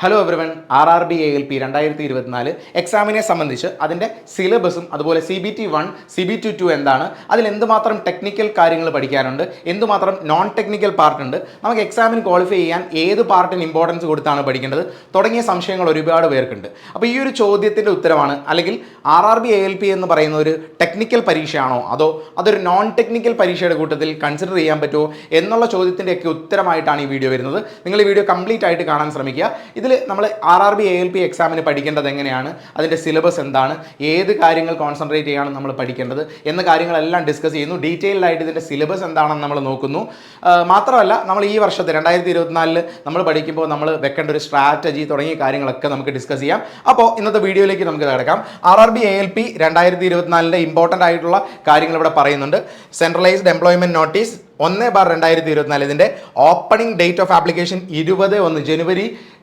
Hello everyone, RRB ALP 2024 എക്സാമിനെ സംബന്ധിച്ച് അതിൻ്റെ സിലബസും അതുപോലെ CBT1 CBT2 എന്താണ്, അതിൽ എന്തുമാത്രം ടെക്നിക്കൽ കാര്യങ്ങൾ പഠിക്കാനുണ്ട്, എന്തുമാത്രം നോൺ ടെക്നിക്കൽ പാർട്ട് ഉണ്ട്, നമുക്ക് എക്സാമിന് ക്വാളിഫൈ ചെയ്യാൻ ഏത് പാർട്ടിന് ഇമ്പോർട്ടൻസ് കൊടുത്താണ് പഠിക്കേണ്ടത് തുടങ്ങിയ സംശയങ്ങൾ ഒരുപാട് പേർക്കുണ്ട്. അപ്പോൾ ഈ ഒരു ചോദ്യത്തിൻ്റെ ഉത്തരമാണ്, അല്ലെങ്കിൽ RRB ALP എന്ന് പറയുന്ന ഒരു ടെക്നിക്കൽ പരീക്ഷയാണോ അതോ അതൊരു നോൺ ടെക്നിക്കൽ പരീക്ഷയുടെ കൂട്ടത്തിൽ കൺസിഡർ ചെയ്യാൻ പറ്റുമോ എന്നുള്ള ചോദ്യത്തിൻ്റെയൊക്കെ ഉത്തരമായിട്ടാണ് ഈ വീഡിയോ വരുന്നത്. നിങ്ങൾ ഈ വീഡിയോ കംപ്ലീറ്റ് ആയിട്ട് കാണാൻ ശ്രമിക്കുക. ഇതിൽ നമ്മൾ RRB ALP എക്സാമിന് പഠിക്കേണ്ടത് എങ്ങനെയാണ്, അതിൻ്റെ സിലബസ് എന്താണ്, ഏത് കാര്യങ്ങൾ കോൺസെൻട്രേറ്റ് ചെയ്യാണ് നമ്മൾ പഠിക്കേണ്ടത് എന്ന കാര്യങ്ങളെല്ലാം ഡിസ്കസ് ചെയ്യുന്നു. ഡീറ്റെയിൽഡ് ആയിട്ട് ഇതിൻ്റെ സിലബസ് എന്താണെന്ന് നമ്മൾ നോക്കുന്നു. മാത്രമല്ല, നമ്മൾ ഈ വർഷത്തെ 2024 നമ്മൾ പഠിക്കുമ്പോൾ നമ്മൾ വെക്കേണ്ട ഒരു സ്ട്രാറ്റജി തുടങ്ങിയ കാര്യങ്ങളൊക്കെ നമുക്ക് ഡിസ്കസ് ചെയ്യാം. അപ്പോൾ ഇന്നത്തെ വീഡിയോയിലേക്ക് നമുക്ക് കിടക്കാം. RRB ALP 2024 ഇമ്പോർട്ടൻ്റ് ആയിട്ടുള്ള കാര്യങ്ങൾ ഇവിടെ പറയുന്നുണ്ട്. സെൻട്രലൈസ്ഡ് എംപ്ലോയ്മെൻറ്റ് നോട്ടീസ് 1/2024 ഇതിൻ്റെ opening date of application 21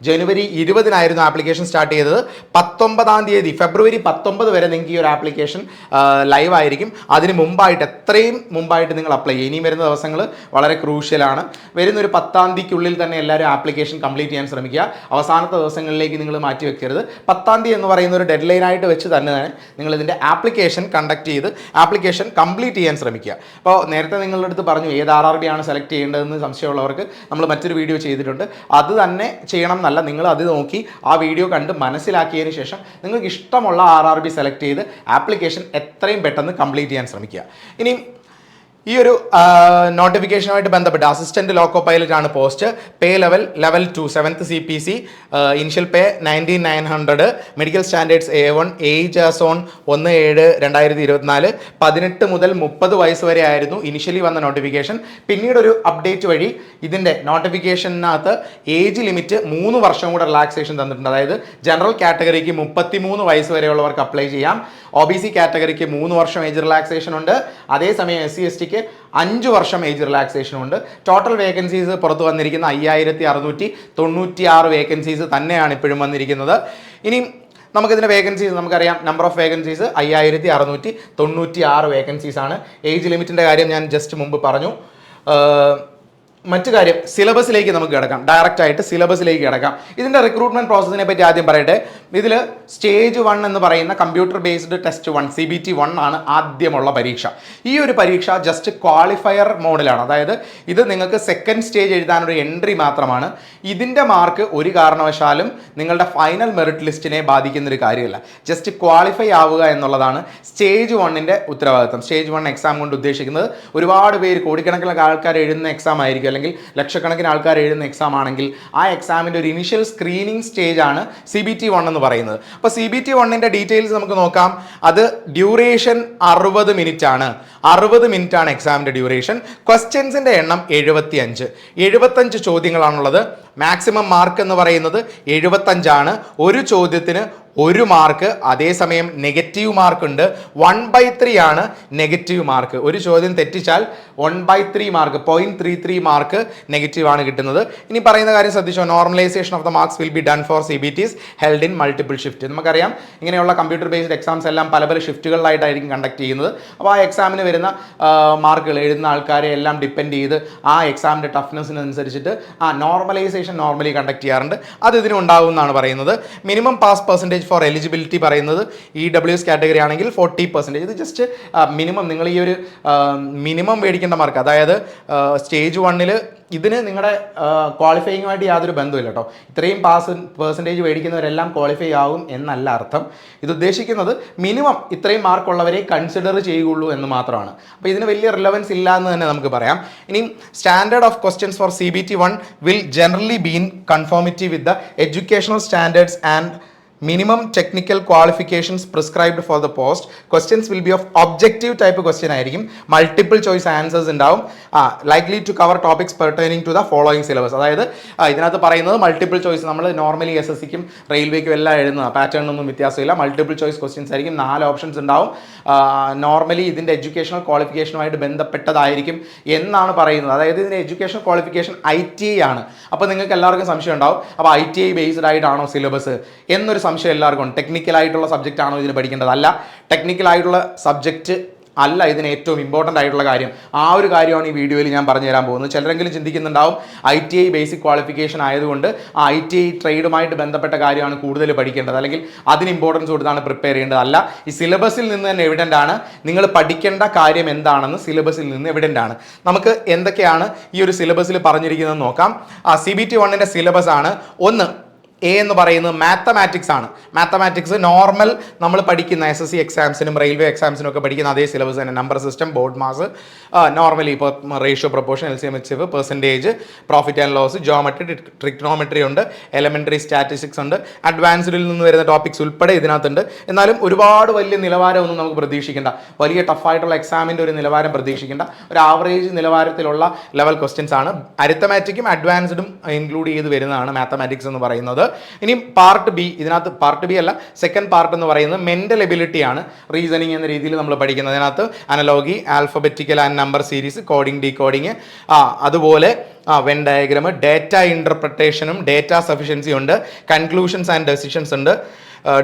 January 20 application start ചെയ്തത്. 19 ഫെബ്രുവരി 19 വരെ നിങ്ങൾക്ക് ഈ ഒരു ആപ്ലിക്കേഷൻ ലൈവ് ആയിരിക്കും. അതിന് മുമ്പായിട്ട്, എത്രയും മുമ്പായിട്ട് നിങ്ങൾ അപ്ലൈ ചെയ്യും. ഇനിയും വരുന്ന ദിവസങ്ങൾ വളരെ ക്രൂഷ്യലാണ്. വരുന്നൊരു 10 തന്നെ എല്ലാവരും ആപ്ലിക്കേഷൻ കംപ്ലീറ്റ് ചെയ്യാൻ ശ്രമിക്കുക. അവസാനത്തെ ദിവസങ്ങളിലേക്ക് നിങ്ങൾ മാറ്റി വെക്കരുത്. 10 എന്ന് പറയുന്ന ഒരു ഡെഡ് ലൈനായിട്ട് വെച്ച് തന്നെ നിങ്ങൾ ഇതിൻ്റെ ആപ്ലിക്കേഷൻ കണ്ടക്ട് ചെയ്ത് ആപ്ലിക്കേഷൻ കംപ്ലീറ്റ് ചെയ്യാൻ ശ്രമിക്കുക. അപ്പോൾ നേരത്തെ നിങ്ങളുടെ അടുത്ത് പറഞ്ഞു ഏത് RRB ആണ് സെലക്ട് ചെയ്യേണ്ടതെന്ന് സംശയമുള്ളവർക്ക് നമ്മൾ മറ്റൊരു വീഡിയോ ചെയ്തിട്ടുണ്ട്. അത് തന്നെ ചെയ്യണം എന്നല്ല, നിങ്ങൾ അത് നോക്കി ആ വീഡിയോ കണ്ട് മനസ്സിലാക്കിയതിന് ശേഷം നിങ്ങൾക്ക് ഇഷ്ടമുള്ള RRB സെലക്ട് ചെയ്ത് ആപ്ലിക്കേഷൻ എത്രയും പെട്ടെന്ന് കംപ്ലീറ്റ് ചെയ്യാൻ ശ്രമിക്കുക. ഇനി ഈ ഒരു നോട്ടിഫിക്കേഷനുമായിട്ട് ബന്ധപ്പെട്ട് അസിസ്റ്റന്റ് ലോക്കോ പൈലറ്റ് ആണ് post. Pay level 2 7th CPC, initial pay 19,900, medical standards A1, age as on 1/7/2024, 18 മുതൽ 30 വയസ്സ് വരെ ആയിരുന്നു ഇനിഷ്യലി വന്ന നോട്ടിഫിക്കേഷൻ. പിന്നീട് ഒരു അപ്ഡേറ്റ് വഴി ഇതിൻ്റെ നോട്ടിഫിക്കേഷനകത്ത് ഏജ് ലിമിറ്റ് 3 വർഷം കൂടെ റിലാക്സേഷൻ തന്നിട്ടുണ്ട്. അതായത് ജനറൽ കാറ്റഗറിക്ക് 33 വയസ്സ് വരെയുള്ളവർക്ക് അപ്ലൈ ചെയ്യാം. OBC കാറ്റഗറിക്ക് 3 വർഷം ഏജ് റിലാക്സേഷൻ ഉണ്ട്. അതേസമയം SC STക്ക് 5 വർഷം ഏജ് റിലാക്സേഷൻ ഉണ്ട്. ടോട്ടൽ വേക്കൻസീസ് പുറത്ത് വന്നിരിക്കുന്ന 5,696 വേക്കൻസീസ് തന്നെയാണ് ഇപ്പോഴും വന്നിരിക്കുന്നത്. ഇനി നമുക്കിതിൻ്റെ വേക്കൻസീസ് നമുക്കറിയാം. നമ്പർ ഓഫ് വേക്കൻസീസ് 5,696 വേക്കൻസീസ് ആണ്. ഏജ് ലിമിറ്റിൻ്റെ കാര്യം ഞാൻ ജസ്റ്റ് മുമ്പ് പറഞ്ഞു. മറ്റു കാര്യം, സിലബസിലേക്ക് നമുക്ക് കിടക്കാം. ഡയറക്റ്റ് ആയിട്ട് സിലബസിലേക്ക് കിടക്കാം. ഇതിൻ്റെ റിക്രൂട്ട്മെൻറ്റ് പ്രോസസ്സിനെ പറ്റി ആദ്യം പറയട്ടെ. ഇതിൽ സ്റ്റേജ് 1 എന്ന് പറയുന്ന കമ്പ്യൂട്ടർ ബേസ്ഡ് ടെസ്റ്റ് 1 CBT1 ആണ് ആദ്യമുള്ള പരീക്ഷ. ഈ ഒരു പരീക്ഷ ജസ്റ്റ് ക്വാളിഫയർ മോഡിലാണ്. അതായത് ഇത് നിങ്ങൾക്ക് സെക്കൻഡ് സ്റ്റേജ് എഴുതാനൊരു എൻട്രി മാത്രമാണ്. ഇതിൻ്റെ മാർക്ക് ഒരു കാരണവശാലും നിങ്ങളുടെ ഫൈനൽ മെറിറ്റ് ലിസ്റ്റിനെ ബാധിക്കുന്നൊരു കാര്യമല്ല. ജസ്റ്റ് ക്വാളിഫൈ ആവുക എന്നുള്ളതാണ് സ്റ്റേജ് 1ൻ്റെ ഉത്തരവാദിത്വം. സ്റ്റേജ് 1 എക്സാം കൊണ്ട് ഉദ്ദേശിക്കുന്നത് ഒരുപാട് പേര്, കോടിക്കണക്കിന് ആൾക്കാർ എഴുതുന്ന എക്സാം ആയിരിക്കും, അല്ലെങ്കിൽ ലക്ഷക്കണക്കിന് ആൾക്കാർ എഴുതുന്ന എക്സാം ആണെങ്കിൽ ആ എക്സാമിൻ്റെ ഒരു ഇനിഷ്യൽ സ്ക്രീനിങ് സ്റ്റേജ് ആണ് CBT1 എന്ന് പറയുന്നത്. അപ്പോൾ CBT1ൻ്റെ ഡീറ്റെയിൽസ് നമുക്ക് നോക്കാം. അത് ഡ്യൂറേഷൻ 60 മിനിറ്റ് ആണ്. 60 മിനിറ്റ് ആണ് എക്സാമിൻ്റെ ഡ്യൂറേഷൻ. ക്വസ്റ്റ്യൻസിൻ്റെ എണ്ണം 75 ചോദ്യങ്ങളാണുള്ളത്. മാക്സിമം മാർക്ക് എന്ന് പറയുന്നത് 75 ഒരു ചോദ്യത്തിന് 1 മാർക്ക്. അതേസമയം നെഗറ്റീവ് മാർക്ക് ഉണ്ട്. 1/3 ആണ് നെഗറ്റീവ് മാർക്ക്. ഒരു ചോദ്യം തെറ്റിച്ചാൽ 1/3 മാർക്ക്, 0.33 മാർക്ക് നെഗറ്റീവ് ആണ് കിട്ടുന്നത്. ഇനി പറയുന്ന കാര്യം ശ്രദ്ധിച്ചോ. Normalisation of the marks will be done for CBTs held in multiple shift. നമുക്കറിയാം ഇങ്ങനെയുള്ള കമ്പ്യൂട്ടർ ബേസ്ഡ് എക്സാംസ് എല്ലാം പല ഷിഫ്റ്റുകളിലായിട്ടായിരിക്കും കണ്ടക്ട് ചെയ്യുന്നത്. അപ്പോൾ ആ എക്സാമിന് വരുന്ന മാർക്കുകൾ എഴുതുന്ന ആൾക്കാരെ എല്ലാം ഡിപ്പെൻഡ് ചെയ്ത് ആ എക്സാമിൻ്റെ ടഫ്നെസ്സിനനുസരിച്ചിട്ട് നോർമലി കണ്ടക്ട് ചെയ്യാറുണ്ട്. അത് ഇതിനും ഉണ്ടാവും എന്നാണ് പറയുന്നത്. Minimum pass percentage for eligibility പറയുന്നത് EWS കാറ്റഗറി ആണെങ്കിൽ 40%. ഇത് ജസ്റ്റ് മിനിമം, നിങ്ങൾ ഈ ഒരു മിനിമം മേടിക്കേണ്ട മാർക്ക്. അതായത് സ്റ്റേജ് 1 ഇതിന് നിങ്ങളുടെ ക്വാളിഫയിങ്ങുമായിട്ട് യാതൊരു ബന്ധമില്ല കേട്ടോ. ഇത്രയും പെർസെൻറ്റേജ് മേടിക്കുന്നവരെല്ലാം ക്വാളിഫൈ ആകും എന്നല്ല അർത്ഥം. ഇത് ഉദ്ദേശിക്കുന്നത് മിനിമം ഇത്രയും മാർക്കുള്ളവരെ കൺസിഡർ ചെയ്യുകയുള്ളൂ എന്ന് മാത്രമാണ്. അപ്പോൾ ഇതിന് വലിയ റിലവൻസ് ഇല്ല എന്ന് തന്നെ നമുക്ക് പറയാം. ഇനി standard of questions four CBT1 will generally be in conformity with the educational standards and minimum technical qualifications prescribed for the post. Questions will be of objective type question ആയിരിക്കും. മൾട്ടിപ്പിൾ ചോയ്സ് ആൻസേഴ്സ് ഉണ്ടാവും. Likely to cover topics pertaining to the following syllabus. അതായത് ഇതിനകത്ത് പറയുന്നത് multiple choice, നമ്മൾ normally SSCക്കും റെയിൽവേക്കും എല്ലാം എഴുതുന്ന പാറ്റേണൊന്നും വ്യത്യാസമില്ല. മൾട്ടിപ്പിൾ ചോയ്സ് ക്വസ്റ്റ്യൻസ് ആയിരിക്കും. 4 ഓപ്ഷൻസ് ഉണ്ടാവും. നോർമലി ഇതിൻ്റെ എഡ്യൂക്കേഷണൽ ക്വാളിഫിക്കേഷനുമായിട്ട് ബന്ധപ്പെട്ടതായിരിക്കും എന്നാണ് പറയുന്നത്. അതായത് ഇതിൻ്റെ എഡ്യൂക്കേഷണൽ ക്വാളിഫിക്കേഷൻ ITI ആണ്. അപ്പോൾ നിങ്ങൾക്ക് എല്ലാവർക്കും സംശയം ഉണ്ടാവും, അപ്പോൾ ITI ബേസ്ഡ് ആയിട്ടാണോ സിലബസ് എന്നൊരു സംശയം എല്ലാവർക്കും ഉണ്ട്. ടെക്നിക്കലായിട്ടുള്ള സബ്ജക്റ്റ് ആണോ ഇതിന് പഠിക്കേണ്ടത്? അല്ല, ടെക്നിക്കലായിട്ടുള്ള സബ്ജക്റ്റ് അല്ല ഇതിന് ഏറ്റവും ഇമ്പോർട്ടൻ്റ് ആയിട്ടുള്ള കാര്യം. ആ ഒരു കാര്യമാണ് ഈ വീഡിയോയിൽ ഞാൻ പറഞ്ഞു തരാൻ പോകുന്നത്. ചിലരെങ്കിലും ചിന്തിക്കുന്നുണ്ടാവും ITI ബേസിക് ക്വാളിഫിക്കേഷൻ ആയതുകൊണ്ട് ആ ITI ട്രേഡുമായിട്ട് ബന്ധപ്പെട്ട കാര്യമാണ് കൂടുതൽ പഠിക്കേണ്ടത്, അല്ലെങ്കിൽ അതിന് ഇമ്പോർട്ടൻസ് കൊടുത്താണ് പ്രിപ്പയർ ചെയ്യേണ്ടത്. അല്ല, ഈ സിലബസിൽ നിന്ന് തന്നെ എവിഡൻ്റ് ആണ്. നിങ്ങൾ പഠിക്കേണ്ട കാര്യം എന്താണെന്ന് സിലബസിൽ നിന്ന് എവിഡൻ്റ് ആണ്. നമുക്ക് എന്തൊക്കെയാണ് ഈ ഒരു സിലബസിൽ പറഞ്ഞിരിക്കുന്നത് നോക്കാം. CBT 1ൻ്റെ സിലബസ് ആണ്. ഒന്ന് എന്ന് പറയുന്നത് മാത്തമാറ്റിക്സ് ആണ്. മാത്തമാറ്റിക്സ് നോർമൽ നമ്മൾ പഠിക്കുന്ന SSC എക്സാംസിനും റെയിൽവേ എക്സാംസിനും ഒക്കെ പഠിക്കുന്ന അതേ സിലബസ് തന്നെ. Number system, BODMAS, normally ഇപ്പോൾ ratio, proportion, LCM, HCF, percentage, profit and loss, geometry, trigonometry ഉണ്ട്, എലമെൻ്ററി സ്റ്റാറ്റിസ്റ്റിക്സ് ഉണ്ട്, അഡ്വാൻസ്ഡിൽ നിന്ന് വരുന്ന ടോപ്പിക്സ് ഉൾപ്പെടെ ഇതിനകത്തുണ്ട്. എന്നാലും ഒരുപാട് വലിയ നിലവാരമൊന്നും നമുക്ക് പ്രതീക്ഷിക്കേണ്ട, വലിയ ടഫായിട്ടുള്ള എക്സാമിൻ്റെ ഒരു നിലവാരം പ്രതീക്ഷിക്കേണ്ട, ഒരു ആവറേജ് നിലവാരത്തിലുള്ള ലെവൽ ക്വസ്റ്റ്യൻസ് ആണ്. അരിത്തമാറ്റിക്കും അഡ്വാൻസ്ഡും ഇൻക്ലൂഡ് ചെയ്ത് വരുന്നതാണ് മാത്തമാറ്റിക്സ് എന്ന് പറയുന്നത്. ഇനി പാർട്ട് ബി, ഇതിനകത്ത് പാർട്ട് ബി അല്ല, സെക്കൻഡ് പാർട്ട് എന്ന് പറയുന്നത് മെന്റൽ എബിലിറ്റി ആണ്. റീസണിങ് എന്ന രീതിയിൽ നമ്മൾ പഠിക്കുന്നത്. അതിനകത്ത് analogy, alphabetical and number series, coding, decoding, അതുപോലെ വെൻ ഡയഗ്രാം, ഡേറ്റ ഇന്റർപ്രിട്ടേഷനും ഡേറ്റ സഫിഷ്യൻസി ഉണ്ട്, കൺക്ലൂഷൻസ് ആൻഡ് ഡെസിഷൻസ് ഉണ്ട്,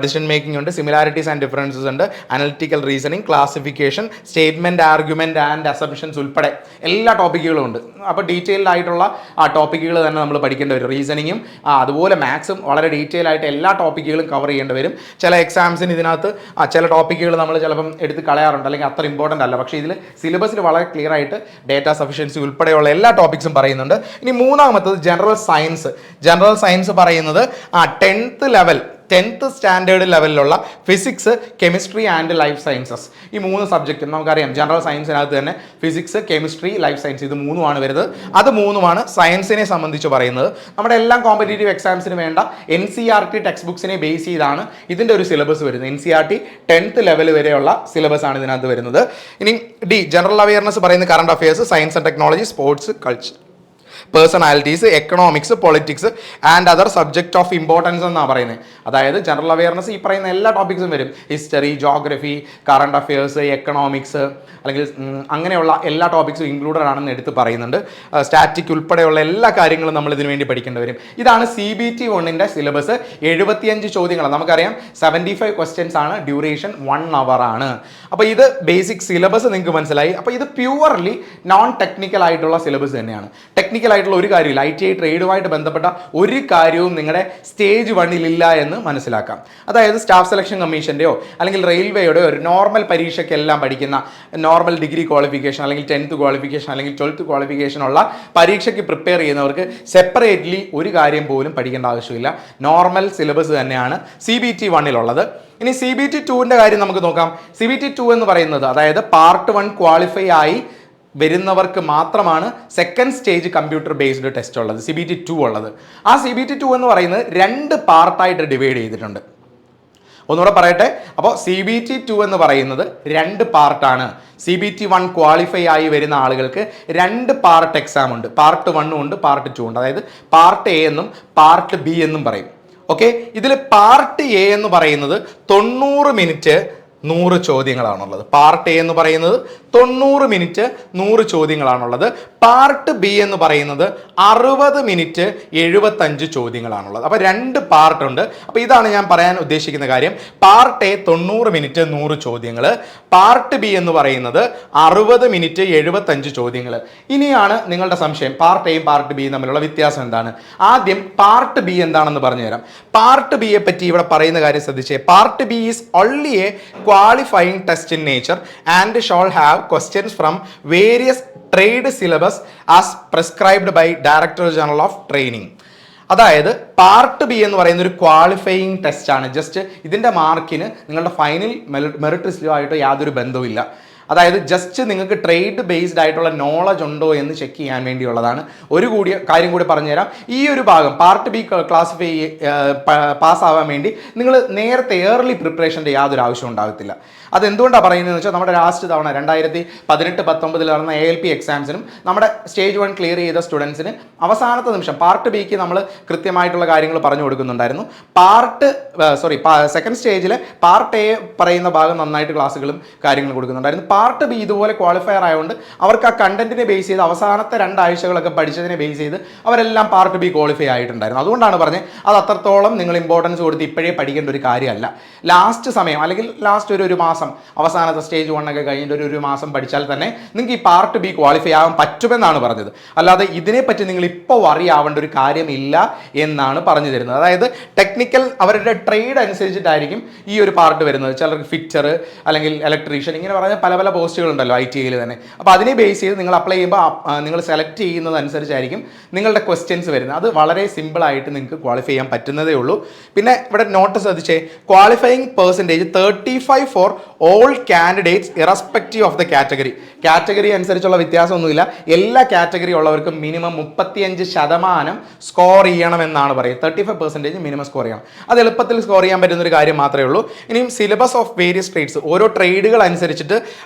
ഡിസിഷൻ മേക്കിംഗ് ഉണ്ട്, സിമിലാരിറ്റീസ് ആൻഡ് ഡിഫറൻസസ് ഉണ്ട്, analytical reasoning, classification, statement, argument and assumptions ഉൾപ്പെടെ എല്ലാ ടോപ്പിക്കുകളും ഉണ്ട്. അപ്പോൾ ഡീറ്റെയിൽഡ് ആയിട്ടുള്ള ടോപ്പിക്കുകൾ തന്നെ നമ്മൾ പഠിക്കേണ്ടി വരും. റീസണിങ്ങും അതുപോലെ മാത്സും വളരെ ഡീറ്റെയിൽ ആയിട്ട് എല്ലാ ടോപ്പിക്കുകളും കവർ ചെയ്യേണ്ടി വരും. ചില എക്സാംസിന് ഇതിനകത്ത് ചില ടോപ്പിക്കുകൾ നമ്മൾ ചിലപ്പം എടുത്ത് കളയാറുണ്ട്, അല്ലെങ്കിൽ അത്ര ഇമ്പോർട്ടൻ്റ് അല്ല. പക്ഷേ ഇതിൽ സിലബസിൽ വളരെ ക്ലിയർ ആയിട്ട് ഡേറ്റ സഫിഷ്യൻസി ഉൾപ്പെടെയുള്ള എല്ലാ ടോപ്പിക്സും പറയുന്നുണ്ട്. ഇനി മൂന്നാമത്തത് ജനറൽ സയൻസ്. ജനറൽ സയൻസ് പറയുന്നത് 10th സ്റ്റാൻഡേർഡ് ലെവലിലുള്ള physics, chemistry and life sciences. ഈ 3 സബ്ജക്റ്റും നമുക്കറിയാം. ജനറൽ സയൻസിനകത്ത് തന്നെ ഫിസിക്സ്, കെമിസ്ട്രി, ലൈഫ് സയൻസ്, ഇത് 3 വരുന്നത്. അത് 3 സയൻസിനെ സംബന്ധിച്ച് പറയുന്നത്. നമ്മുടെ എല്ലാം കോമ്പറ്റേറ്റീവ് എക്സാംസിന് വേണ്ട NCERT ടെക്സ്റ്റ് ബുക്സിനെ ബേസ് ചെയ്താണ് ഇതിൻ്റെ ഒരു സിലബസ് വരുന്നത്. NCERT 10th ലെവൽ വരെയുള്ള സിലബസ് ആണ് ഇതിനകത്ത് വരുന്നത്. ഇനി ഡി, ജനറൽ അവയർനെസ് പറയുന്നത് current affairs, science and technology, sports, culture, personalities, economics, politics and other subject of importance എന്നാണ് പറയുന്നത്. അതായത് ജനറൽ അവയർനെസ് ഈ പറയുന്ന എല്ലാ ടോപ്പിക്സും വരും. History, geography, current affairs, economics, അല്ലെങ്കിൽ അങ്ങനെയുള്ള എല്ലാ ടോപ്പിക്സും ഇൻക്ലൂഡഡ് ആണെന്ന് എടുത്ത് പറയുന്നുണ്ട്. സ്റ്റാറ്റിക് ഉൾപ്പെടെയുള്ള എല്ലാ കാര്യങ്ങളും നമ്മൾ ഇതിനു വേണ്ടി പഠിക്കേണ്ടി വരും. ഇതാണ് CBT 1ൻ്റെ സിലബസ്. 75 ചോദ്യങ്ങളാണ്. നമുക്കറിയാം 75 ക്വസ്റ്റ്യൻസ് ആണ്. ഡ്യൂറേഷൻ 1 hour ആണ്. അപ്പോൾ ഇത് ബേസിക് സിലബസ് നിങ്ങൾക്ക് മനസ്സിലായി. അപ്പോൾ ഇത് പ്യുവർലി നോൺ ടെക്നിക്കൽ ആയിട്ടുള്ള സിലബസ് തന്നെയാണ്. ടെക്നിക്കൽ ആയിട്ടുള്ള ഒരു കാര്യമില്ല. ITI ട്രേഡുമായിട്ട് ബന്ധപ്പെട്ട ഒരു കാര്യവും നിങ്ങളുടെ സ്റ്റേജ് 1 ഇല്ല എന്ന് മനസ്സിലാക്കാം. അതായത് സ്റ്റാഫ് സെലക്ഷൻ കമ്മീഷൻ്റെയോ അല്ലെങ്കിൽ റെയിൽവേയുടെയോ ഒരു നോർമൽ പരീക്ഷയ്ക്കെല്ലാം പഠിക്കുന്ന, നോർമൽ ഡിഗ്രി ക്വാളിഫിക്കേഷൻ അല്ലെങ്കിൽ 10th ക്വാളിഫിക്കേഷൻ അല്ലെങ്കിൽ 12th ക്വാളിഫിക്കേഷൻ ഉള്ള പരീക്ഷയ്ക്ക് പ്രിപ്പയർ ചെയ്യുന്നവർക്ക് സെപ്പറേറ്റ്ലി ഒരു കാര്യം പോലും പഠിക്കേണ്ട ആവശ്യമില്ല. നോർമൽ സിലബസ് തന്നെയാണ് CBT 1 ഇനി CBT 2ൻ്റെ കാര്യം നമുക്ക് നോക്കാം. CBT 2 എന്ന് പറയുന്നത്, അതായത് പാർട്ട് 1 ക്വാളിഫൈ ആയി വരുന്നവർക്ക് മാത്രമാണ് second stage computer based test ഉള്ളത്, CBT 2 ഉള്ളത്. ആ CBT 2 എന്ന് പറയുന്നത് 2 പാർട്ടായിട്ട് ഡിവൈഡ് ചെയ്തിട്ടുണ്ട്. ഒന്നുകൂടെ പറയട്ടെ. അപ്പോൾ CBT 2 എന്ന് പറയുന്നത് 2 പാർട്ടാണ്. CBT 1 ക്വാളിഫൈ ആയി വരുന്ന ആളുകൾക്ക് 2 പാർട്ട് എക്സാം ഉണ്ട്. പാർട്ട് 1 ഉണ്ട്, പാർട്ട് 2 ഉണ്ട്. അതായത് പാർട്ട് A എന്നും പാർട്ട് B എന്നും പറയും. ഓക്കെ, ഇതിൽ പാർട്ട് A എന്ന് പറയുന്നത് 90 മിനിറ്റ് 100 ചോദ്യങ്ങളാണുള്ളത്. പാർട്ട് A എന്ന് പറയുന്നത് 90 മിനിറ്റ് 100 ചോദ്യങ്ങളാണുള്ളത്. പാർട്ട് B എന്ന് പറയുന്നത് 60 മിനിറ്റ് 75 ചോദ്യങ്ങളാണുള്ളത്. അപ്പോൾ 2 പാർട്ടുണ്ട്. അപ്പോൾ ഇതാണ് ഞാൻ പറയാൻ ഉദ്ദേശിക്കുന്ന കാര്യം. പാർട്ട് A 90 മിനിറ്റ് 100 ചോദ്യങ്ങൾ, പാർട്ട് B എന്ന് പറയുന്നത് 60 മിനിറ്റ് 75 ചോദ്യങ്ങൾ. ഇനിയാണ് നിങ്ങളുടെ സംശയം, പാർട്ട് Aയും പാർട്ട് Bയും തമ്മിലുള്ള വ്യത്യാസം എന്താണ്? ആദ്യം പാർട്ട് B എന്താണെന്ന് പറഞ്ഞുതരാം. പാർട്ട് B യെ പറ്റി ഇവിടെ പറയുന്ന കാര്യം ശ്രദ്ധിച്ചേ. Part B is only A qualifying test in nature and shall have questions from various trade syllabus as prescribed by Director General of Training. അതായത് പാർട്ട് B എന്ന് പറയുന്ന ഒരു ക്വാളിഫയിങ് ടെസ്റ്റ് ആണ്. ജസ്റ്റ് ഇതിൻ്റെ മാർക്കിന് നിങ്ങളുടെ ഫൈനൽ മെറിറ്റ് ലിസ്റ്റുമായിട്ട് യാതൊരു ബന്ധവുമില്ല. അതായത് ജസ്റ്റ് നിങ്ങൾക്ക് ട്രേഡ് ബേസ്ഡ് ആയിട്ടുള്ള നോളജ് ഉണ്ടോ എന്ന് ചെക്ക് ചെയ്യാൻ വേണ്ടിയുള്ളതാണ്. ഒരു കാര്യം കൂടി പറഞ്ഞുതരാം. ഈ ഒരു ഭാഗം പാർട്ട് B ക്ലാസിഫൈ പാസ്സാവാൻ വേണ്ടി നിങ്ങൾ നേരത്തെ ഏർലി പ്രിപ്പറേഷൻ്റെ യാതൊരു ആവശ്യം ഉണ്ടാകത്തില്ല. അതെന്തുകൊണ്ടാണ് പറയുന്നതെന്ന് വെച്ചാൽ നമ്മുടെ ലാസ്റ്റ് തവണ 2018-19 നടന്ന ALP എക്സാംസിനും നമ്മുടെ സ്റ്റേജ് 1 ക്ലിയർ ചെയ്ത സ്റ്റുഡൻസിന് അവസാനത്തെ നിമിഷം പാർട്ട് Bക്ക് നമ്മൾ കൃത്യമായിട്ടുള്ള കാര്യങ്ങൾ പറഞ്ഞു കൊടുക്കുന്നുണ്ടായിരുന്നു. സെക്കൻഡ് സ്റ്റേജിൽ പാർട്ട് A പറയുന്ന ഭാഗം നന്നായിട്ട് ക്ലാസ്സുകളും കാര്യങ്ങളും കൊടുക്കുന്നുണ്ടായിരുന്നു. പാർട്ട് ബി ഇതുപോലെ ക്വാളിഫയർ ആയതുകൊണ്ട് അവർക്ക് ആ കണ്ടന്റിനെ ബേസ് ചെയ്ത് അവസാനത്തെ 2 ആഴ്ചകളൊക്കെ പഠിച്ചതിനെ ബേസ് ചെയ്ത് അവരെല്ലാം പാർട്ട് ബി ക്വാളിഫൈ ആയിട്ടുണ്ടായിരുന്നു. അതുകൊണ്ടാണ് പറഞ്ഞത് അത് അത്രത്തോളം നിങ്ങൾ ഇമ്പോർട്ടൻസ് കൊടുത്ത് ഇപ്പോഴേ പഠിക്കേണ്ട ഒരു കാര്യമല്ല. ലാസ്റ്റ് സമയം അല്ലെങ്കിൽ ലാസ്റ്റ് ഒരു മാസം അവസാനത്തെ സ്റ്റേജ് 1 ഒക്കെ കഴിഞ്ഞിട്ട് ഒരു മാസം പഠിച്ചാൽ തന്നെ നിങ്ങൾക്ക് ഈ പാർട്ട് ബി ക്വാളിഫൈ ആവാൻ പറ്റുമെന്നാണ് പറഞ്ഞത്. അല്ലാതെ ഇതിനെപ്പറ്റി നിങ്ങൾ ഇപ്പോൾ വറി ആവേണ്ട ഒരു കാര്യമില്ല എന്നാണ് പറഞ്ഞു തരുന്നത്. അതായത് ടെക്നിക്കൽ അവരുടെ ട്രേഡ് അനുസരിച്ചിട്ടായിരിക്കും ഈ ഒരു പാർട്ട് വരുന്നത്. ചിലർക്ക് ഫിറ്റർ അല്ലെങ്കിൽ ഇലക്ട്രീഷ്യൻ ഇങ്ങനെ പറഞ്ഞ പല പല പോസ്റ്റുകളുണ്ടല്ലോ ITയിൽ തന്നെ. അപ്പോൾ അതിനെ ബേസ് ചെയ്ത് നിങ്ങൾ അപ്ലൈ ചെയ്യുമ്പോൾ നിങ്ങൾ സെലക്ട് ചെയ്യുന്നതനുസരിച്ചായിരിക്കും നിങ്ങളുടെ ക്വസ്റ്റ്യൻസ് വരുന്നത്. അത് വളരെ സിമ്പിളായിട്ട് നിങ്ങൾക്ക് ക്വാളിഫൈ ചെയ്യാൻ പറ്റുന്നതേ ഉള്ളൂ. പിന്നെ ഇവിടെ നോട്ട് ശ്രദ്ധിച്ചേ, qualifying percentage 35 for all candidates irrespective of the category അനുസരിച്ചുള്ള വ്യത്യാസമൊന്നുമില്ല. എല്ലാ കാറ്റഗറി ഉള്ളവർക്കും മിനിമം 35% സ്കോർ ചെയ്യണമെന്നാണ് പറയുക. 35% മിനിമം സ്കോർ ചെയ്യണം. അത് എളുപ്പത്തിൽ സ്കോർ ചെയ്യാൻ പറ്റുന്ന ഒരു കാര്യം മാത്രമേ ഉള്ളൂ. ഇനിയും സിലബസ് ഓഫ് വേരിയസ് ട്രേഡ്സ്, ഓരോ ട്രേഡുകൾ അനുസരിച്ചിട്ട്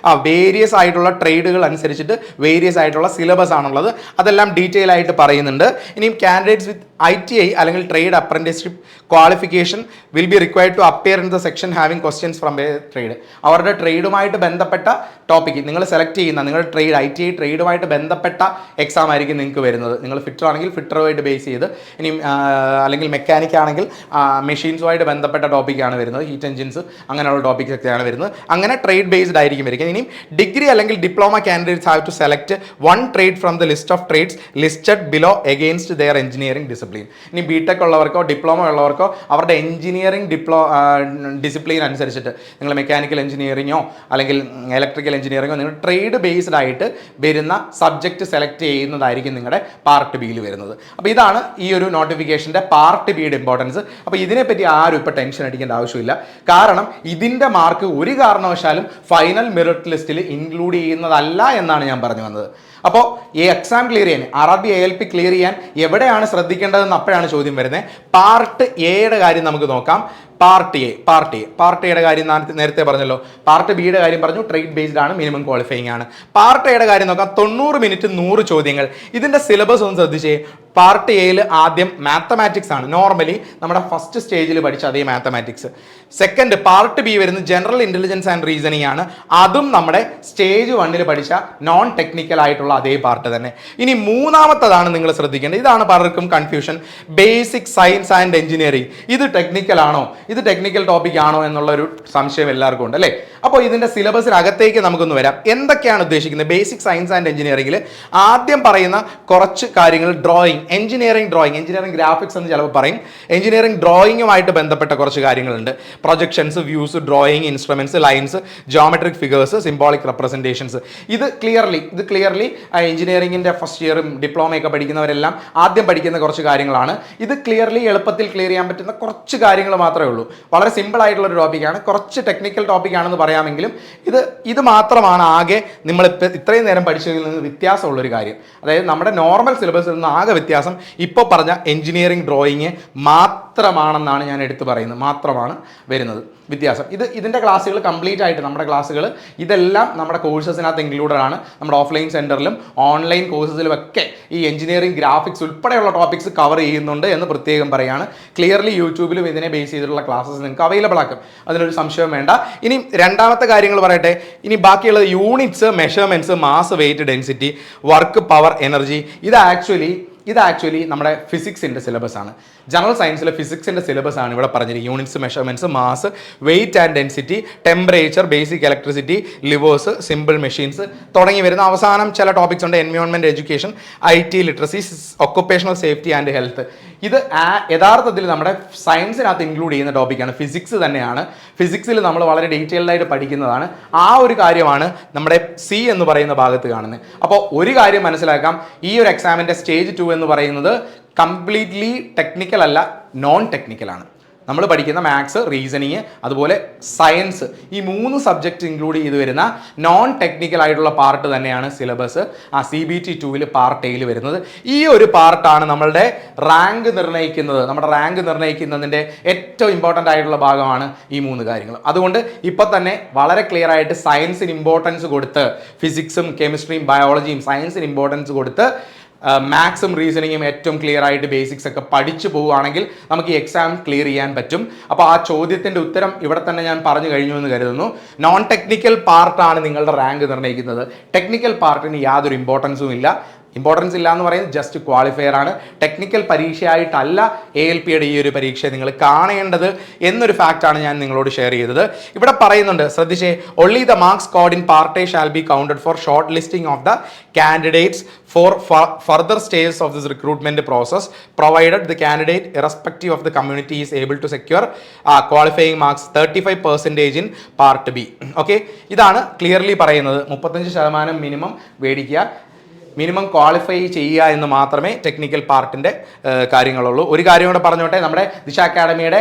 വേരിയസ് ആയിട്ടുള്ള ട്രേഡുകൾ അനുസരിച്ചിട്ട് വേരിയസ് ആയിട്ടുള്ള സിലബസ് ആണുള്ളത്. അതെല്ലാം ഡീറ്റെയിൽ ആയിട്ട് പറയുന്നുണ്ട്. ഇനിയും കാൻഡിഡേറ്റ്സ് വിത്ത് ITI അല്ലെങ്കിൽ trade apprenticeship qualification will be required to appear in the section having questions from a trade. അവരുടെ ട്രേഡുമായിട്ട് ബന്ധപ്പെട്ട ടോപ്പിക്ക് നിങ്ങൾ സെലക്ട് ചെയ്യുന്ന നിങ്ങളുടെ ട്രേഡ് ITI ട്രേഡുമായിട്ട് ബന്ധപ്പെട്ട എക്സാം ആയിരിക്കും നിങ്ങൾക്ക് വരുന്നത്. നിങ്ങൾ ഫിറ്റർ ആണെങ്കിൽ ഫിറ്ററുമായിട്ട് ബേസ് ചെയ്ത്, ഇനിയും അല്ലെങ്കിൽ മെക്കാനിക് ആണെങ്കിൽ മെഷീൻസുമായിട്ട് ബന്ധപ്പെട്ട ടോപ്പിക്കാണ് വരുന്നത്. ഹീറ്റ് എഞ്ചിൻസ് അങ്ങനെയുള്ള ടോപ്പിക്സ് ഒക്കെയാണ് വരുന്നത്. അങ്ങനെ ട്രേഡ് ബേസ്ഡ് ആയിരിക്കും വരിക. ഇനിയും ഡിഗ്രി അല്ലെങ്കിൽ diploma candidates have to select 1 trade from the list of trades listed below against their engineering discipline. ഇനി ബിടെക് ഉള്ളവർക്കോ ഡിപ്ലോമ ഉള്ളവർക്കോ അവരുടെ എഞ്ചിനീയറിംഗ് ഡിസിപ്ലിൻ അനുസരിച്ചിട്ട് നിങ്ങൾ മെക്കാനിക്കൽ എഞ്ചിനീയറിങ്ങോ അല്ലെങ്കിൽ ഇലക്ട്രിക്കൽ എഞ്ചിനീയറിങ്ങോ നിങ്ങൾ ട്രേഡ് ബേസ്ഡ് ആയിട്ട് വരുന്ന സബ്ജക്റ്റ് സെലക്ട് ചെയ്യുന്നതായിരിക്കും നിങ്ങളുടെ പാർട്ട് ബിയിൽ വരുന്നത്. അപ്പോൾ ഇതാണ് ഈ ഒരു നോട്ടിഫിക്കേഷൻ്റെ പാർട്ട് ബിയുടെ ഇമ്പോർട്ടൻസ്. അപ്പോൾ ഇതിനെപ്പറ്റി ആരും ഇപ്പോൾ ടെൻഷൻ അടിക്കേണ്ട ആവശ്യമില്ല. കാരണം ഇതിൻ്റെ മാർക്ക് ഒരു കാരണവശാലും ഫൈനൽ മെറിറ്റ് ലിസ്റ്റിൽ ഇൻക്ലൂഡ് ചെയ്യുന്നതല്ല എന്നാണ് ഞാൻ പറഞ്ഞു വന്നത്. അപ്പോൾ ഈ എക്സാം ക്ലിയർ ചെയ്യാൻ RRB ALP ക്ലിയർ ചെയ്യാൻ എവിടെയാണ് ശ്രദ്ധിക്കേണ്ടതെന്ന് അപ്പോഴാണ് ചോദ്യം വരുന്നത്. പാർട്ട് എയുടെ കാര്യം നമുക്ക് നോക്കാം. പാർട്ട് എയുടെ കാര്യം നേരത്തെ പറഞ്ഞല്ലോ. പാർട്ട് ബിയുടെ കാര്യം പറഞ്ഞു, ട്രേഡ് ബേസ്ഡ് ആണ്, മിനിമം ക്വാളിഫയിങ് ആണ്. പാർട്ട് എയുടെ കാര്യം നോക്കാം. 90 മിനിറ്റ് 100 ചോദ്യങ്ങൾ. ഇതിൻ്റെ സിലബസ് ഒന്ന് ശ്രദ്ധിച്ചേ. പാർട്ട് എയിൽ ആദ്യം മാത്തമാറ്റിക്സ് ആണ്, നോർമലി നമ്മുടെ ഫസ്റ്റ് സ്റ്റേജിൽ പഠിച്ച അതേ മാത്തമാറ്റിക്സ്. സെക്കൻഡ് പാർട്ട് ബി വരുന്നത് ജനറൽ ഇൻ്റലിജൻസ് ആൻഡ് റീസണിങ് ആണ്. അതും നമ്മുടെ സ്റ്റേജ് 1 പഠിച്ച നോൺ ടെക്നിക്കൽ ആയിട്ടുള്ള അതേ പാർട്ട് തന്നെ. ഇനി മൂന്നാമത്തതാണ് നിങ്ങൾ ശ്രദ്ധിക്കേണ്ടത്. ഇതാണ് പലർക്കും confusion. Basic science and engineering. ഇത് ടെക്നിക്കൽ ആണോ, ഇത് ടെക്നിക്കൽ ടോപ്പിക് ആണോ എന്നുള്ളൊരു സംശയം എല്ലാവർക്കും ഉണ്ട് അല്ലേ. അപ്പോൾ ഇതിൻ്റെ സിലബസിനകത്തേക്ക് നമുക്കൊന്ന് വരാം. എന്തൊക്കെയാണ് ഉദ്ദേശിക്കുന്നത്? ബേസിക് സയൻസ് ആൻഡ് എഞ്ചിനീയറിംഗിൽ ആദ്യം പറയുന്ന കുറച്ച് കാര്യങ്ങൾ ഡ്രോയിങ്, എഞ്ചിനീയറിംഗ് ഗ്രാഫിക്സ് എന്ന് ചിലപ്പോൾ പറയും. എഞ്ചിനീയറിംഗ് ഡ്രോയിങ്ങുമായിട്ട് ബന്ധപ്പെട്ട കുറച്ച് കാര്യങ്ങളുണ്ട്. Projections, views, drawing, instruments, lines, geometric figures, symbolic representations. ഇത് ക്ലിയർലി എഞ്ചിനീയറിംഗിൻ്റെ ഫസ്റ്റ് ഇയറും ഡിപ്ലോമയൊക്കെ പഠിക്കുന്നവരെല്ലാം ആദ്യം പഠിക്കുന്ന കുറച്ച് കാര്യങ്ങളാണ്. ഇത് ക്ലിയർലി എളുപ്പത്തിൽ ക്ലിയർ ചെയ്യാൻ പറ്റുന്ന കുറച്ച് കാര്യങ്ങൾ മാത്രമേ ഉള്ളൂ. വളരെ സിമ്പിൾ ആയിട്ടുള്ള ഒരു ടോപ്പിക്കാണ്. കുറച്ച് ടെക്നിക്കൽ ടോപ്പിക്കാണെന്ന് പറയാമെങ്കിലും ഇത് മാത്രമാണ് ആകെ നമ്മളിപ്പോൾ ഇത്രയും നേരം പഠിച്ചതിൽ നിന്ന് വ്യത്യാസമുള്ളൊരു കാര്യം. അതായത് നമ്മുടെ നോർമൽ സിലബസിൽ നിന്ന് ആകെ വ്യത്യാസം ഇപ്പോൾ പറഞ്ഞ എഞ്ചിനീയറിംഗ് ഡ്രോയിങ് മാത്രമാണെന്നാണ് ഞാൻ എടുത്തു പറയുന്നത്. മാത്രമാണ് വരുന്നത് വ്യത്യാസം. ഇതിൻ്റെ ക്ലാസ്സുകൾ കംപ്ലീറ്റ് ആയിട്ട് നമ്മുടെ ക്ലാസ്സുകൾ ഇതെല്ലാം നമ്മുടെ കോഴ്സസിനകത്ത് ഇൻക്ലൂഡഡ് ആണ്. നമ്മുടെ ഓഫ്ലൈൻ സെൻറ്ററിലും ഓൺലൈൻ കോഴ്സസിലും ഒക്കെ ഈ എഞ്ചിനീയറിംഗ് ഗ്രാഫിക്സ് ഉൾപ്പെടെയുള്ള ടോപ്പിക്സ് കവർ ചെയ്യുന്നുണ്ട് എന്ന് പ്രത്യേകം പറയുകയാണ്. ക്ലിയർലി യൂട്യൂബിലും ഇതിനെ ബേസ് ചെയ്തിട്ടുള്ള ക്ലാസ്സസ് നിങ്ങൾക്ക് അവൈലബിൾ ആക്കും. അതിനൊരു സംശയം വേണ്ട. ഇനി രണ്ടാമത്തെ കാര്യങ്ങൾ പറയട്ടെ. ഇനി ബാക്കിയുള്ളത് units, measurements, mass, weight, density, work, power, energy. ഇത് ആക്ച്വലി നമ്മുടെ ഫിസിക്സിൻ്റെ സിലബസ് ആണ്. ജനറൽ സയൻസിലെ ഫിസിക്സിൻ്റെ സിലബസ് ആണ് ഇവിടെ പറഞ്ഞിരിക്കുന്നത്. Units, measurements, mass, weight and density, temperature, basic electricity, levers, simple machines തുടങ്ങി വരുന്ന അവസാനം ചില ടോപ്പിക്സ് ഉണ്ട്. Environment education, IT literacy, occupational safety and health. ഇത് യഥാർത്ഥത്തിൽ നമ്മുടെ സയൻസിനകത്ത് ഇൻക്ലൂഡ് ചെയ്യുന്ന ടോപ്പിക്കാണ്. ഫിസിക്സ് തന്നെയാണ്. ഫിസിക്സിൽ നമ്മൾ വളരെ ഡീറ്റെയിൽഡ് ആയിട്ട് പഠിക്കുന്നതാണ്. ആ ഒരു കാര്യമാണ് നമ്മുടെ C എന്ന് പറയുന്ന ഭാഗത്ത് കാണുന്നത്. അപ്പോൾ ഒരു കാര്യം മനസ്സിലാക്കാം, ഈ ഒരു എക്സാമിൻ്റെ സ്റ്റേജ് 2 എന്ന് പറയുന്നത് കംപ്ലീറ്റ്ലി ടെക്നിക്കൽ അല്ല, നോൺ ടെക്നിക്കലാണ്. നമ്മൾ പഠിക്കുന്ന മാത്സ്, റീസണിങ്, അതുപോലെ സയൻസ്, ഈ 3 സബ്ജക്റ്റ് ഇൻക്ലൂഡ് ചെയ്ത് വരുന്ന നോൺ ടെക്നിക്കൽ ആയിട്ടുള്ള പാർട്ട് തന്നെയാണ് സിലബസ് CBT 2 പാർട്ട് എയിൽ വരുന്നത്. ഈ ഒരു പാർട്ടാണ് നമ്മളുടെ റാങ്ക് നിർണ്ണയിക്കുന്നത്. നമ്മുടെ റാങ്ക് നിർണ്ണയിക്കുന്നതിൻ്റെ ഏറ്റവും ഇമ്പോർട്ടൻ്റ് ആയിട്ടുള്ള ഭാഗമാണ് ഈ 3 കാര്യങ്ങൾ. അതുകൊണ്ട് ഇപ്പോൾ തന്നെ വളരെ ക്ലിയർ ആയിട്ട് സയൻസിന് ഇമ്പോർട്ടൻസ് കൊടുത്ത്, ഫിസിക്സും കെമിസ്ട്രിയും ബയോളജിയും സയൻസിന് ഇമ്പോർട്ടൻസ് കൊടുത്ത് മാത്സും റീസണിങ്ങും ഏറ്റവും ക്ലിയർ ആയിട്ട് ബേസിക്സ് ഒക്കെ പഠിച്ചു പോവുകയാണെങ്കിൽ നമുക്ക് ഈ എക്സാം ക്ലിയർ ചെയ്യാൻ പറ്റും. അപ്പോൾ ആ ചോദ്യത്തിൻ്റെ ഉത്തരം ഇവിടെ തന്നെ ഞാൻ പറഞ്ഞു കഴിഞ്ഞു എന്ന് കരുതുന്നു. നോൺ ടെക്നിക്കൽ പാർട്ടാണ് നിങ്ങളുടെ റാങ്ക് നിർണ്ണയിക്കുന്നത്. ടെക്നിക്കൽ പാർട്ടിന് യാതൊരു ഇമ്പോർട്ടൻസും ഇല്ല. ഇമ്പോർട്ടൻസ് ഇല്ല എന്ന് പറയുന്നത് ജസ്റ്റ് ക്വാളിഫയർ ആണ്. ടെക്നിക്കൽ പരീക്ഷയായിട്ടല്ല ALPയുടെ ഈ ഒരു പരീക്ഷ നിങ്ങൾ കാണേണ്ടത് എന്നൊരു ഫാക്റ്റാണ് ഞാൻ നിങ്ങളോട് ഷെയർ ചെയ്തത്. ഇവിടെ പറയുന്നുണ്ട്, ശ്രദ്ധിച്ചേ, only the marks scored in part A shall be counted for short listing of the candidates for further stages of this recruitment process, provided the candidate, irrespective of the community, is able to secure qualifying marks 35% in part B. Okay, ഇതാണ് clearly പറയുന്നത്. 35% minimum മേടിക്കുക, minimum qualify ചെയ്യുക എന്ന് മാത്രമേ technical പാർട്ടിൻ്റെ കാര്യങ്ങളുള്ളൂ. ഒരു കാര്യം കൂടെ പറഞ്ഞോട്ടെ, നമ്മുടെ ദിശ അക്കാഡമിയുടെ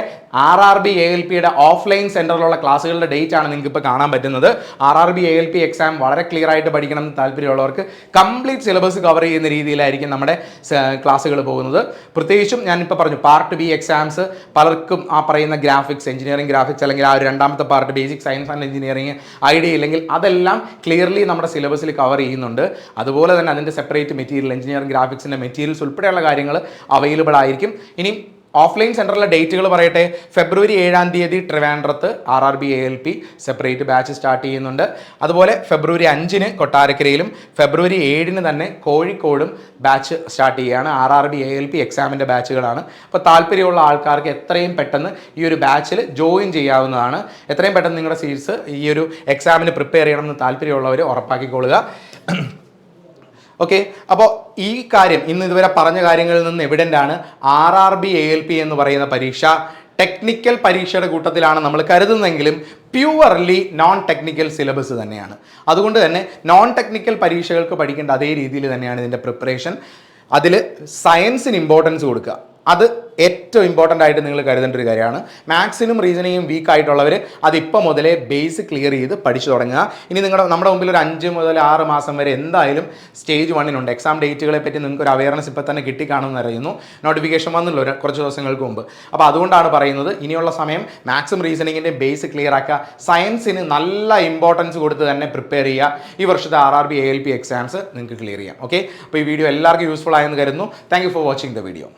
RRB ALPയുടെ ഓഫ്ലൈൻ സെൻറ്ററിലുള്ള ക്ലാസ്സുകളുടെ ഡേറ്റ് ആണ് നിങ്ങൾക്ക് ഇപ്പോൾ കാണാൻ പറ്റുന്നത്. RRB ALP എക്സാം വളരെ ക്ലിയർ ആയിട്ട് പഠിക്കണം എന്ന് താല്പര്യമുള്ളവർക്ക് കംപ്ലീറ്റ് സിലബസ് കവർ ചെയ്യുന്ന രീതിയിലായിരിക്കും നമ്മുടെ ക്ലാസ്സുകൾ പോകുന്നത്. പ്രത്യേകിച്ചും ഞാനിപ്പോൾ പറഞ്ഞു, പാർട്ട് B എക്സാംസ് പലർക്കും ആ പറയുന്ന ഗ്രാഫിക്സ്, എഞ്ചിനീയറിംഗ് ഗ്രാഫിക്സ്, അല്ലെങ്കിൽ ആ ഒരു രണ്ടാമത്തെ part basic science and engineering idea ഇല്ലെങ്കിൽ അതെല്ലാം ക്ലിയർലി നമ്മുടെ സിലബസിൽ കവർ ചെയ്യുന്നുണ്ട്. അതുപോലെ തന്നെ അതിൻ്റെ സെപ്പറേറ്റ് മെറ്റീരിയൽ, എഞ്ചിനീയറിംഗ് ഗ്രാഫിക്സിൻ്റെ മെറ്റീരിയൽസ് ഉൾപ്പെടെയുള്ള കാര്യങ്ങൾ അവൈലബിൾ ആയിരിക്കും. ഇനി ഓഫ്ലൈൻ സെൻറ്ററിലെ ഡേറ്റുകൾ പറയട്ടെ. ഫെബ്രുവരി 7 ട്രിവാൻഡ്രത്ത് RRB ALP separate batch start ചെയ്യുന്നുണ്ട്. അതുപോലെ ഫെബ്രുവരി 5 കൊട്ടാരക്കരയിലും ഫെബ്രുവരി 7 തന്നെ കോഴിക്കോടും ബാച്ച് സ്റ്റാർട്ട് ചെയ്യുകയാണ്. RRB ALP എക്സാമിൻ്റെ ബാച്ചുകളാണ്. അപ്പോൾ താല്പര്യമുള്ള ആൾക്കാർക്ക് എത്രയും പെട്ടെന്ന് ഈ ഒരു ബാച്ചിൽ ജോയിൻ ചെയ്യാവുന്നതാണ്. എത്രയും പെട്ടെന്ന് നിങ്ങളുടെ സീറ്റ്സ് ഈ ഒരു എക്സാമിന് പ്രിപ്പയർ ചെയ്യണമെന്ന് താല്പര്യമുള്ളവർ ഉറപ്പാക്കിക്കൊള്ളുക. ഓക്കെ, അപ്പോൾ ഈ കാര്യം ഇന്ന് ഇതുവരെ പറഞ്ഞ കാര്യങ്ങളിൽ നിന്ന് എവിഡൻ്റ് ആണ്. RRB ALP എന്ന് പറയുന്ന പരീക്ഷ ടെക്നിക്കൽ പരീക്ഷയുടെ കൂട്ടത്തിലാണ് നമ്മൾ കരുതുന്നെങ്കിലും പ്യുവർലി നോൺ ടെക്നിക്കൽ സിലബസ് തന്നെയാണ്. അതുകൊണ്ട് തന്നെ നോൺ ടെക്നിക്കൽ പരീക്ഷകൾക്ക് പഠിക്കേണ്ട അതേ രീതിയിൽ തന്നെയാണ് ഇതിൻ്റെ പ്രിപ്പറേഷൻ. അതിൽ സയൻസിന് ഇമ്പോർട്ടൻസ് കൊടുക്കുക, അത് ഏറ്റവും ഇമ്പോർട്ടൻ്റ് ആയിട്ട് നിങ്ങൾ കരുതേണ്ട ഒരു കാര്യമാണ്. മാത്സിനും റീസണിങ്ങും വീക്ക് ആയിട്ടുള്ളവർ അതിപ്പോൾ മുതലേ ബേസ് ക്ലിയർ ചെയ്ത് പഠിച്ചു തുടങ്ങുക. ഇനി നമ്മുടെ മുമ്പിൽ ഒരു 5 മുതൽ 6 മാസം വരെ എന്തായാലും സ്റ്റേജ് 1 എക്സാം ഡേറ്റുകളെ പറ്റി നിങ്ങൾക്ക് ഒരു അവയർനെസ് ഇപ്പോൾ തന്നെ കിട്ടിക്കാണുമെന്ന് അറിയുന്നു. നോട്ടിഫിക്കേഷൻ വന്നല്ലോ കുറച്ച് ദിവസങ്ങൾക്ക് മുമ്പ്. അപ്പോൾ അതുകൊണ്ടാണ് പറയുന്നത്, ഇനിയുള്ള സമയം മാത്സും റീസണിങ്ങിൻ്റെ ബേസ് ക്ലിയർ ആക്കുക, സയൻസിന് നല്ല ഇമ്പോർട്ടൻസ് കൊടുത്ത് തന്നെ പ്രിപ്പയർ ചെയ്യുക. ഈ വർഷത്തെ RRB ALP എക്സാംസ് നിങ്ങൾക്ക് ക്ലിയർ ചെയ്യാം. ഓക്കെ, അപ്പോൾ ഈ വീഡിയോ എല്ലാവർക്കും യൂസ്ഫുൾ ആയെന്ന് കരുതുന്നു. Thank you for watching the video.